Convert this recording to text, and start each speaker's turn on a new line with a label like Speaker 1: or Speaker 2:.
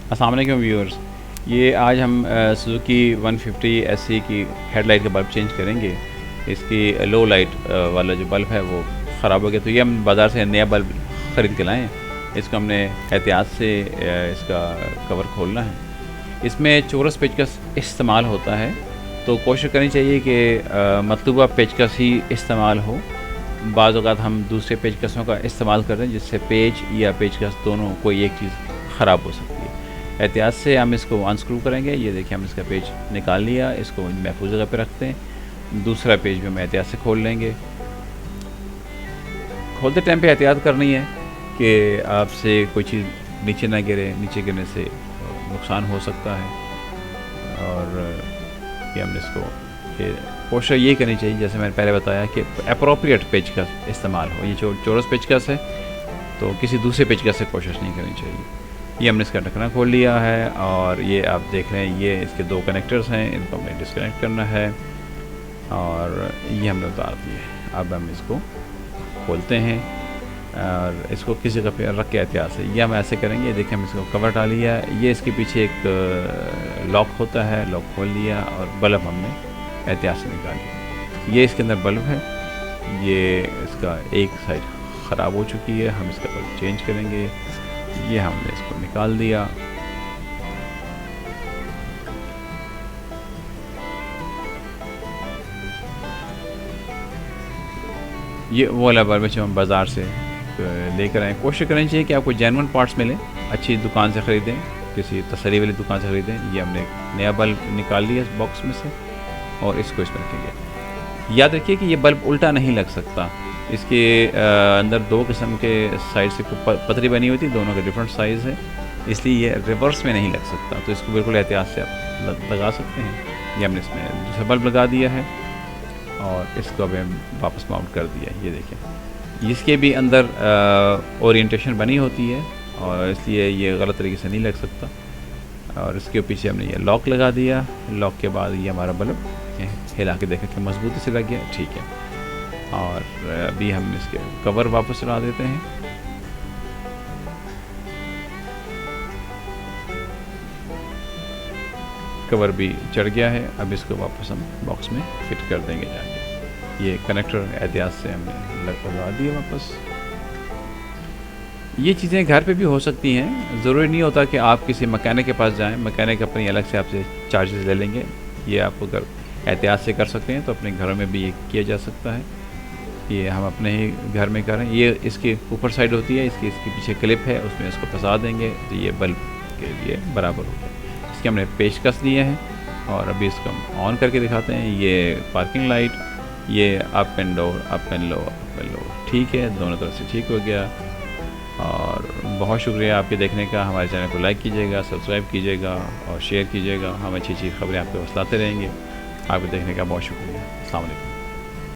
Speaker 1: अस्सलाम वालेकुम व्यूअर्स। ये आज हम सुजुकी 150 एससी की हेडलाइट का बल्ब चेंज करेंगे। इसकी लो लाइट वाला जो बल्ब है वो ख़राब हो गया, तो ये हम बाज़ार से नया बल्ब ख़रीद के लाए हैं। इसको हमने एहतियात से इसका कवर खोलना है। इसमें चौरस पेचकस इस्तेमाल होता है, तो कोशिश करनी चाहिए कि मतलूबा पेचकस ही इस्तेमाल हो। बाज़ औक़ात हम दूसरे पेचकसों का इस्तेमाल करें जिससे पेच या पेचकस दोनों कोई एक चीज़ ख़राब हो सकती है। एहतियात से हम इसको अनस्क्रू करेंगे। ये देखिए, हम इसका पेच निकाल लिया, इसको महफूज जगह पे रखते हैं। दूसरा पेच भी हम एहतियात से खोल लेंगे। खोलते टाइम पे एहतियात करनी है कि आपसे कोई चीज़ नीचे ना गिरे, नीचे गिरने से नुकसान हो सकता है। और ये हमने इसको कोशिश ये करनी चाहिए, जैसे मैंने पहले बताया, कि अप्रोप्रिएट पेचकस इस्तेमाल हो। ये चौरस पेचकस है तो किसी दूसरे पेचकस से कोशिश नहीं करनी चाहिए। ये हमने इसका ढक्कना खोल लिया है और ये आप देख रहे हैं, ये इसके दो कनेक्टर्स हैं, इनको हमें डिस्कनेक्ट करना है और ये हमने उतार दिए। अब हम इसको खोलते हैं और इसको किसी जगह पे रख के एहतियात से ये हम ऐसे करेंगे। देखिए, हम इसको कवर डाल लिया। ये इसके पीछे एक लॉक होता है, लॉक खोल लिया और बल्ब हमने एहतियात से निकाल लिया। ये इसके अंदर बल्ब है। ये इसका एक साइड ख़राब हो चुकी है, हम इसका बल्ब चेंज करेंगे। ये हमने इसको निकाल दिया। ये वो वाला बल्ब जो हम बाज़ार से लेकर आए। कोशिश करनी चाहिए कि आपको जेन्युइन पार्ट्स मिले, अच्छी दुकान से ख़रीदें, किसी तसल्ली वाली दुकान से ख़रीदें। ये हमने एक नया बल्ब निकाल लिया इस बॉक्स में से और इसको इसमें रखेंगे। याद रखिए कि ये बल्ब उल्टा नहीं लग सकता। इसके अंदर दो किस्म के साइड से पतरी बनी हुई थी, दोनों का डिफरेंट साइज़ है, इसलिए ये रिवर्स में नहीं लग सकता। तो इसको बिल्कुल एहतियात से आप लगा सकते हैं। ये हमने इसमें दूसरा बल्ब लगा दिया है और इसको अब हम वापस माउंट कर दिया। ये देखें, इसके भी अंदर ओरिएंटेशन बनी होती है और इसलिए ये गलत तरीके से नहीं लग सकता। और इसके पीछे हमने ये लॉक लगा दिया। लॉक के बाद ये हमारा बल्ब हिला के देखा कि मजबूती से लग गया, ठीक है। और अभी हम इसके कवर वापस चला देते हैं। कवर भी चढ़ गया है। अब इसको वापस हम बॉक्स में फिट कर देंगे जाके। ये कनेक्टर एहतियात से हमने लगा दिया वापस। ये चीज़ें घर पे भी हो सकती हैं, ज़रूरी नहीं होता कि आप किसी मैकेनिक के पास जाएं। मैकेनिक अपनी अलग से आपसे चार्जेस ले लेंगे। ये आप अगर एहतियात से कर सकते हैं तो अपने घरों में भी ये किया जा सकता है। ये हम अपने ही घर में करें। ये इसकी ऊपर साइड होती है, इसके पीछे क्लिप है, उसमें इसको फंसा देंगे तो ये बल्ब के लिए बराबर हो गया। इसके हमने पेचकस लिए हैं और अभी इसको हम ऑन करके दिखाते हैं। ये पार्किंग लाइट, ये up and down, up and low, up and low, ठीक है, दोनों तरफ से ठीक हो गया। और बहुत शुक्रिया आपके देखने का। हमारे चैनल को लाइक कीजिएगा, सब्सक्राइब कीजिएगा और शेयर कीजिएगा। हम अच्छी अच्छी खबरें आपके पास लाते रहेंगे। आपके देखने का बहुत शुक्रिया। अस्सलाम वालेकुम।